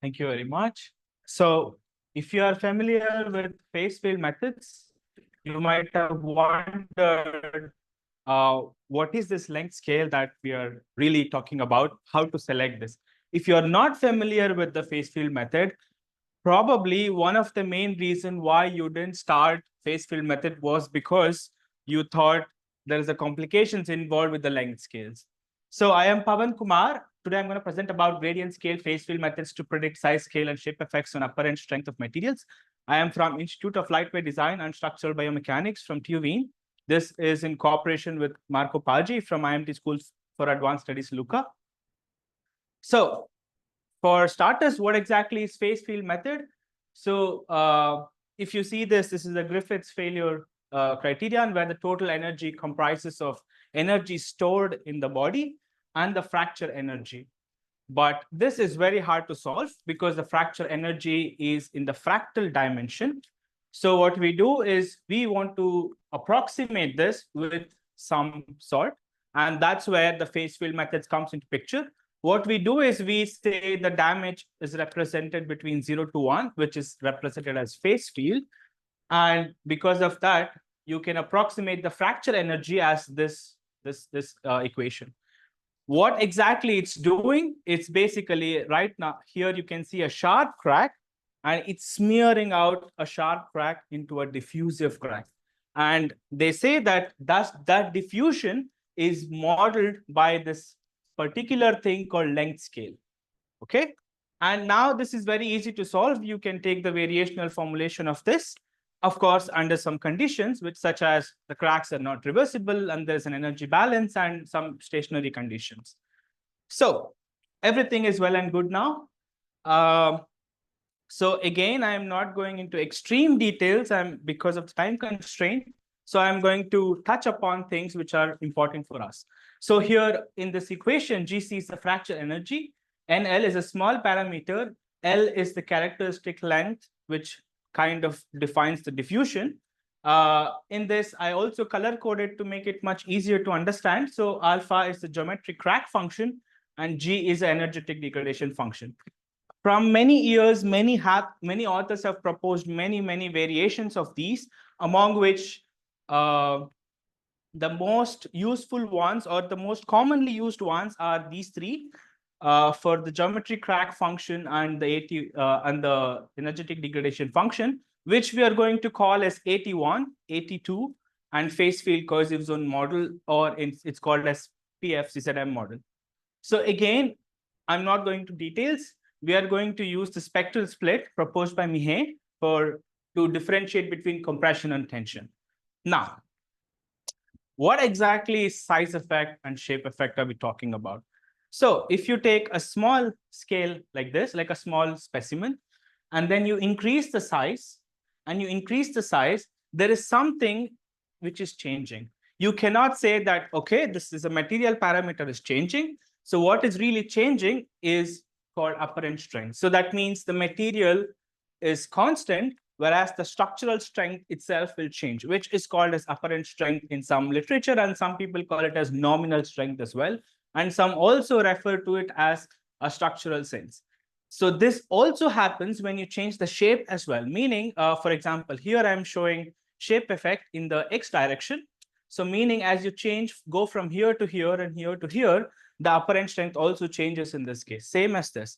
Thank you very much. So if you are familiar with phase field methods, you might have wondered what is this length scale that we are really talking about, how to select this. If you're not familiar with the phase field method, probably one of the main reason why you didn't start phase field method was because you thought there is a complications involved with the length scales. So I am Pavan Kumar. Today I'm going to present about gradient scale phase field methods to predict size, scale, and shape effects on apparent strength of materials. I am from Institute of Lightweight Design and Structural Biomechanics from TU Wien. This is in cooperation with Marco Paggi from IMT School for Advanced Studies, Lucca. So for starters, what exactly is phase field method? So if you see this is a Griffith's failure criterion where the total energy comprises of energy stored in the body and the fracture energy. But this is very hard to solve because the fracture energy is in the fractal dimension. So what we do is we want to approximate this with some sort. And that's where the phase field methods comes into picture. What we do is we say the damage is represented between 0 to 1, which is represented as phase field. And because of that, you can approximate the fracture energy as this equation. What exactly it's doing, it's basically right now, here you can see a sharp crack, and it's smearing out a sharp crack into a diffusive crack. And they say that that diffusion is modeled by this particular thing called length scale. Okay. And now this is very easy to solve. You can take the variational formulation of this, of course, under some conditions, which such as the cracks are not reversible and there's an energy balance and some stationary conditions. So everything is well and good now. So again, I'm not going into extreme details because of the time constraint. So I'm going to touch upon things which are important for us. So here in this equation, GC is the fracture energy, NL is a small parameter, L is the characteristic length, which kind of defines the diffusion. In this, I also color coded to make it much easier to understand. So alpha is the geometric crack function, and G is the energetic degradation function. From many years, many authors have proposed many variations of these, among which the most useful ones or the most commonly used ones are these three for the geometric crack function and the energetic degradation function, which we are going to call as 81, 82, and phase field cohesive zone model, or it's called as PFCZM model. So again, I'm not going to details. We are going to use the spectral split proposed by Mihe to differentiate between compression and tension. Now, what exactly is size effect and shape effect are we talking about? So if you take a small scale like this, like a small specimen, and then you increase the size, there is something which is changing. You cannot say that, okay, this is a material parameter is changing. So what is really changing is called apparent strength. So that means the material is constant, whereas the structural strength itself will change, which is called as apparent strength in some literature, and some people call it as nominal strength as well. And some also refer to it as a structural sense. So this also happens when you change the shape as well, meaning, for example, here I'm showing shape effect in the X direction. So meaning as you change, go from here to here and here to here, the apparent strength also changes in this case, same as this.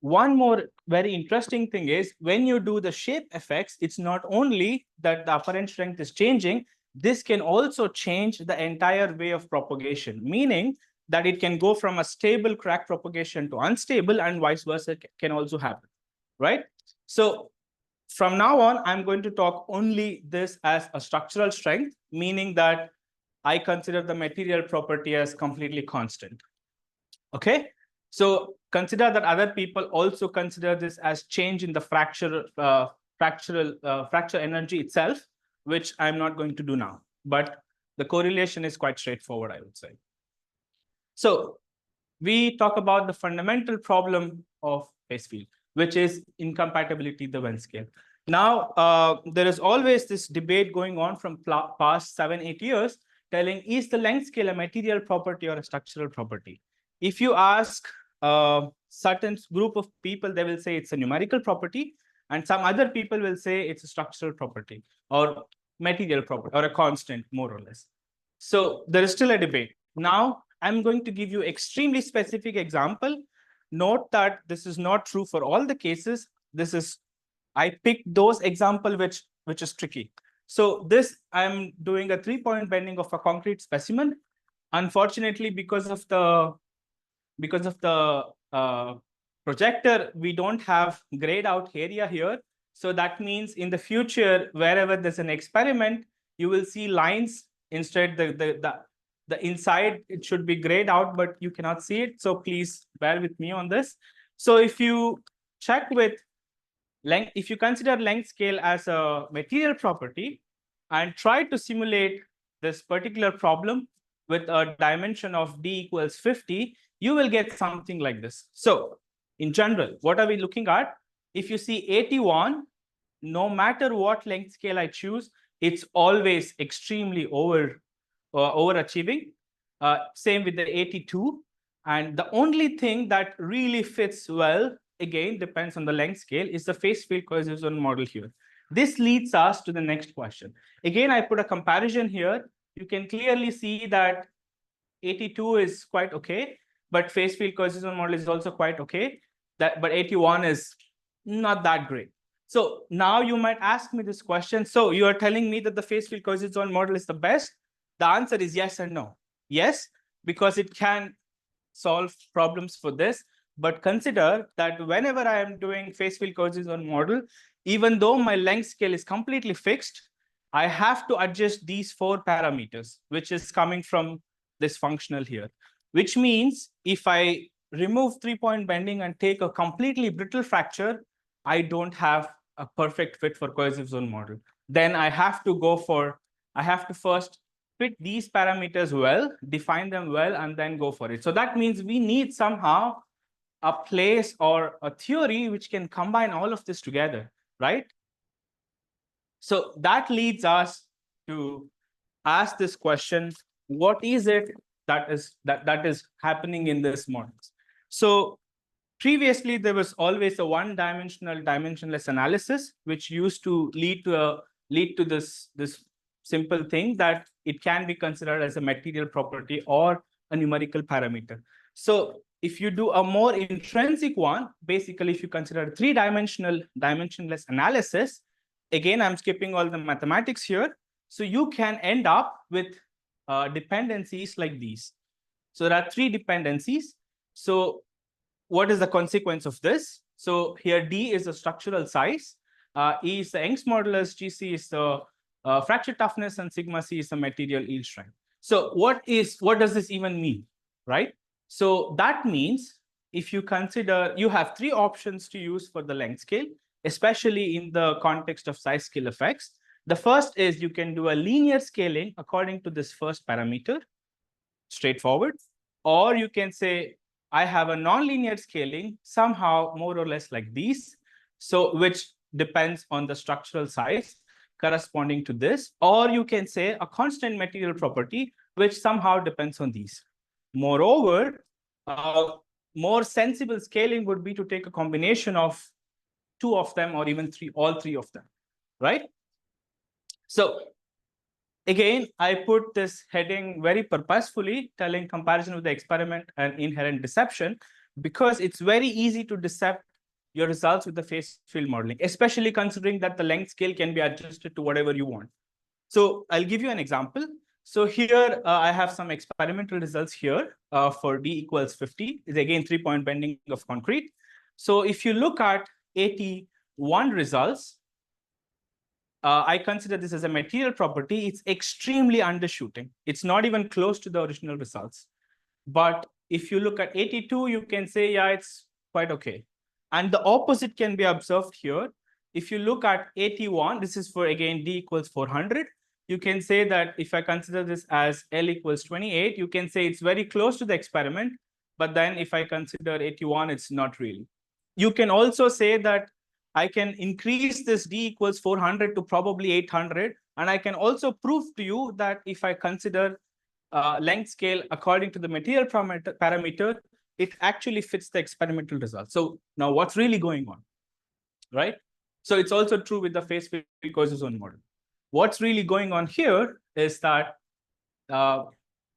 One more very interesting thing is when you do the shape effects, it's not only that the apparent strength is changing, this can also change the entire way of propagation, meaning that it can go from a stable crack propagation to unstable, and vice versa can also happen, right? So from now on, I'm going to talk only this as a structural strength, meaning that I consider the material property as completely constant. Okay, so consider that other people also consider this as change in the fracture energy itself, which I'm not going to do now. But the correlation is quite straightforward, I would say. So we talk about the fundamental problem of phase field, which is incompatibility the Venn scale. Now, there is always this debate going on from past 7-8 years, telling is the length scale a material property or a structural property? If you ask certain group of people, they will say it's a numerical property, and some other people will say it's a structural property or material property or a constant, more or less. So there is still a debate. Now, I'm going to give you extremely specific example. Note that this is not true for all the cases. This is, I picked those example which is tricky. So this, I'm doing a 3-point bending of a concrete specimen. Unfortunately, because of the projector, we don't have grayed out area here. So that means in the future, wherever there's an experiment, you will see lines. Instead, the inside, it should be grayed out, but you cannot see it. So please bear with me on this. So if you check with length, if you consider length scale as a material property and try to simulate this particular problem with a dimension of d equals 50, you will get something like this. So in general, what are we looking at? If you see 81, no matter what length scale I choose, it's always extremely overachieving. Same with the 82. And the only thing that really fits well, again, depends on the length scale, is the phase field cohesive zone model here. This leads us to the next question. Again, I put a comparison here. You can clearly see that 82 is quite okay, but phase field cohesive zone model is also quite okay. But 81 is not that great. So now you might ask me this question. So you are telling me that the phase field cohesive zone model is the best? The answer is yes and no. Yes, because it can solve problems for this. But consider that whenever I am doing phase field cohesive zone model, even though my length scale is completely fixed, I have to adjust these 4 parameters, which is coming from this functional here, which means if I remove 3-point bending and take a completely brittle fracture, I don't have a perfect fit for cohesive zone model. Then I have to first fit these parameters well, define them well, and then go for it. So that means we need somehow a place or a theory which can combine all of this together, right? So that leads us to ask this question: what is it that is happening in this models? So previously, there was always a one-dimensional, dimensionless analysis, which used to lead to this simple thing that it can be considered as a material property or a numerical parameter. So if you do a more intrinsic one, basically, if you consider a 3-dimensional, dimensionless analysis, again, I'm skipping all the mathematics here. So you can end up with dependencies like these. So there are 3 dependencies. So what is the consequence of this? So here D is the structural size, E is the Young's modulus, GC is the fracture toughness, and sigma C is the material yield strength. So what does this even mean, right? So that means if you consider, you have 3 options to use for the length scale, especially in the context of size scale effects. The first is you can do a linear scaling according to this first parameter, straightforward, or you can say, I have a nonlinear scaling, somehow more or less like these, so which depends on the structural size corresponding to this, or you can say a constant material property, which somehow depends on these. Moreover, more sensible scaling would be to take a combination of 2 of them, or even all three of them, right? So again, I put this heading very purposefully, telling comparison with the experiment and inherent deception, because it's very easy to decept your results with the phase field modeling, especially considering that the length scale can be adjusted to whatever you want. So I'll give you an example. So here I have some experimental results here for D equals 50. Is again 3-point bending of concrete. So if you look at 81 results, I consider this as a material property. It's extremely undershooting. It's not even close to the original results. But if you look at 82, you can say, yeah, it's quite okay. And the opposite can be observed here. If you look at 81, this is for, again, D equals 400. You can say that if I consider this as L equals 28, you can say it's very close to the experiment. But then if I consider 81, it's not really. You can also say that I can increase this D equals 400 to probably 800. And I can also prove to you that if I consider length scale according to the material parameter, it actually fits the experimental result. So now what's really going on, right? So it's also true with the phase field cohesion zone model. What's really going on here is that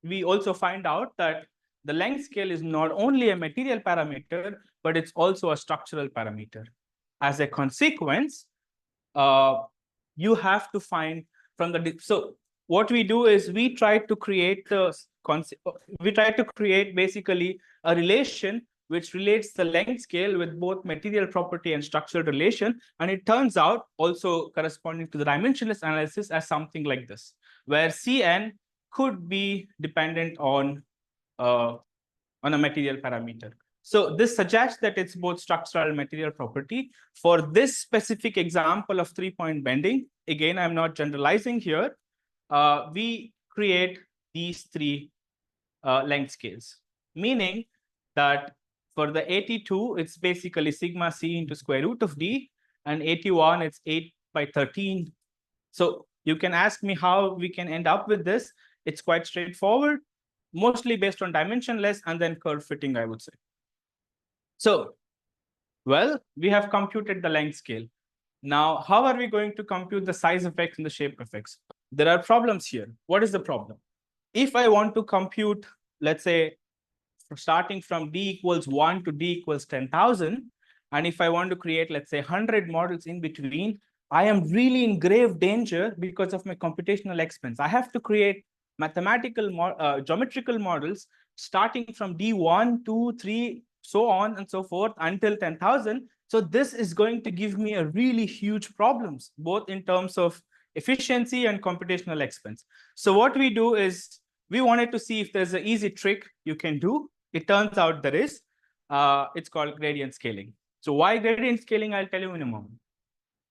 we also find out that the length scale is not only a material parameter, but it's also a structural parameter. As a consequence, you have to find from the, so what we do is we try to create basically a relation which relates the length scale with both material property and structural relation. And it turns out also corresponding to the dimensionless analysis as something like this, where Cn could be dependent on a material parameter. So this suggests that it's both structural and material property. For this specific example of 3-point bending, again, I'm not generalizing here, we create these three length scales, meaning that for the 82, it's basically sigma c into square root of d, and 81, it's 8 by 13. So you can ask me how we can end up with this. It's quite straightforward, mostly based on dimensionless and then curve fitting, I would say. So, well, we have computed the length scale. Now, how are we going to compute the size effects and the shape effects? There are problems here. What is the problem? If I want to compute, let's say, starting from d equals 1 to d equals 10,000, and if I want to create, let's say, 100 models in between, I am really in grave danger because of my computational expense. I have to create mathematical, geometrical models starting from d1, 2, 3, so on and so forth until 10,000. So this is going to give me a really huge problems, both in terms of efficiency and computational expense. So what we do is we wanted to see if there's an easy trick you can do. It turns out there is. It's called gradient scaling. So why gradient scaling? I'll tell you in a moment.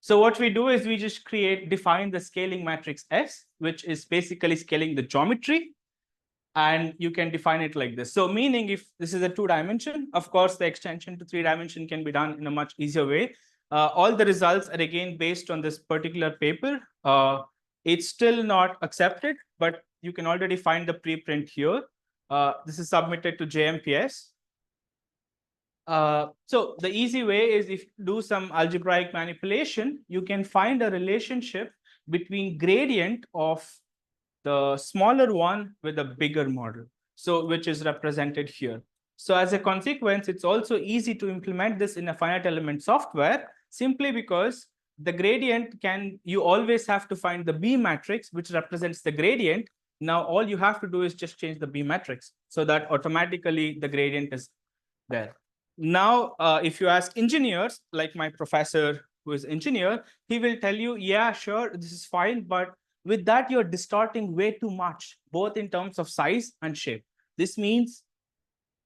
So what we do is we just define the scaling matrix S, which is basically scaling the geometry. And you can define it like this. So meaning if this is a 2-dimension, of course, the extension to 3-dimension can be done in a much easier way. All the results are again based on this particular paper. It's still not accepted, but you can already find the preprint here. This is submitted to JMPS. So the easy way is if you do some algebraic manipulation, you can find a relationship between gradient of the smaller one with a bigger model, so which is represented here. So as a consequence, it's also easy to implement this in a finite element software, simply because the gradient you always have to find the B matrix, which represents the gradient. Now, all you have to do is just change the B matrix so that automatically the gradient is there. Now, if you ask engineers, like my professor who is engineer, he will tell you, yeah, sure, this is fine, but with that, you're distorting way too much, both in terms of size and shape. This means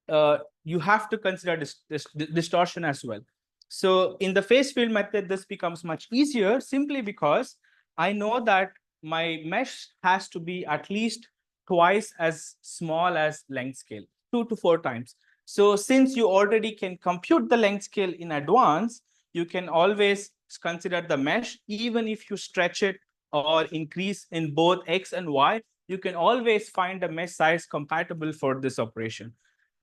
you have to consider this distortion as well. So in the phase field method, this becomes much easier simply because I know that my mesh has to be at least twice as small as length scale, 2 to 4 times. So since you already can compute the length scale in advance, you can always consider the mesh, even if you stretch it or increase in both X and Y, you can always find a mesh size compatible for this operation.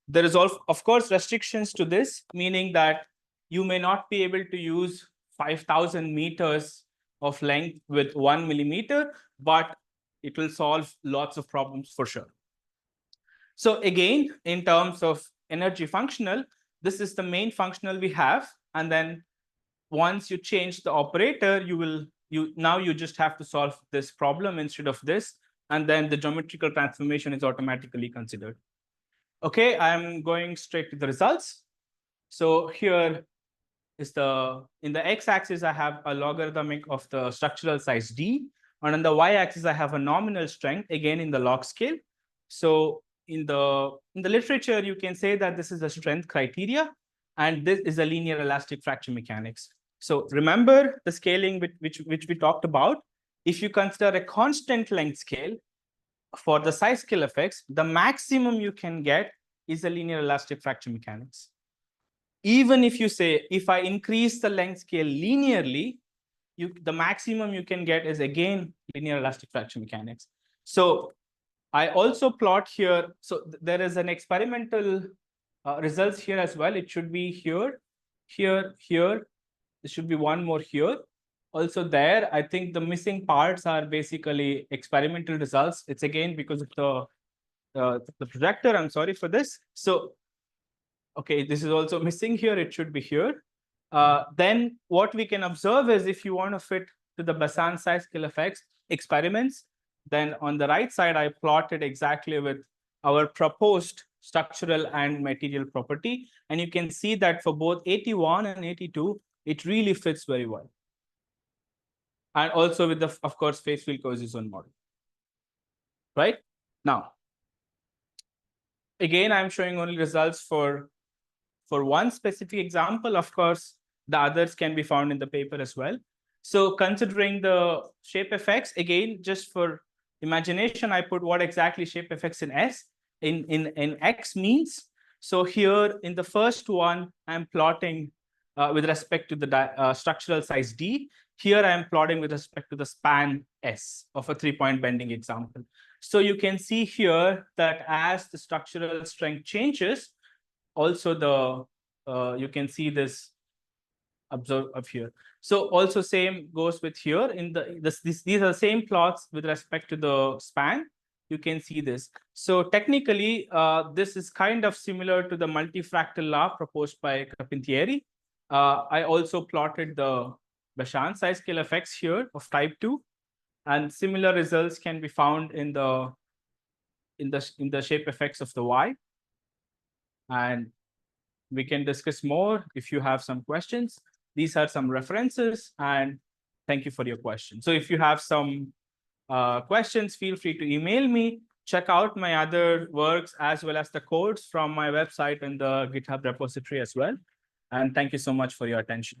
There is, of course, restrictions to this, meaning that you may not be able to use 5,000 meters of length with 1 millimeter, but it will solve lots of problems for sure. So again, in terms of energy functional, this is the main functional we have. And then once you change the operator, now you just have to solve this problem instead of this. And then the geometrical transformation is automatically considered. Okay, I'm going straight to the results. So here is in the x-axis, I have a logarithmic of the structural size d. And on the y-axis, I have a nominal strength, again in the log scale. So in the literature, you can say that this is a strength criteria, and this is a linear elastic fracture mechanics. So remember the scaling which we talked about. If you consider a constant length scale for the size scale effects, the maximum you can get is a linear elastic fracture mechanics. Even if you say, if I increase the length scale linearly, the maximum you can get is again linear elastic fracture mechanics. So I also plot here. So there is an experimental results here as well. It should be here, here, here. There should be one more here. Also there, I think the missing parts are basically experimental results. It's again because of the projector. I'm sorry for this. So, okay, this is also missing here. It should be here. Then what we can observe is if you want to fit to the Basan size scale effects experiments, then on the right side, I plotted exactly with our proposed structural and material property. And you can see that for both 81 and 82, it really fits very well. And also with the, of course, phase field cohesion model. Right? Now, again, I'm showing only results for one specific example. Of course, the others can be found in the paper as well. So considering the shape effects, again, just for imagination, I put what exactly shape effects in S in X means. So here in the first one, I'm plotting with respect to the structural size D. Here I am plotting with respect to the span S of a 3-point bending example. So you can see here that as the structural strength changes, also the you can see this observe up here. So also same goes with here in these are the same plots with respect to the span. You can see this. So technically, this is kind of similar to the multifractal law proposed by Carpentieri. I also plotted the Bashan size scale effects here of type 2, and similar results can be found in the shape effects of the Y. And we can discuss more if you have some questions. These are some references, and thank you for your question. So if you have some questions, feel free to email me. Check out my other works as well as the codes from my website and the GitHub repository as well. And thank you so much for your attention.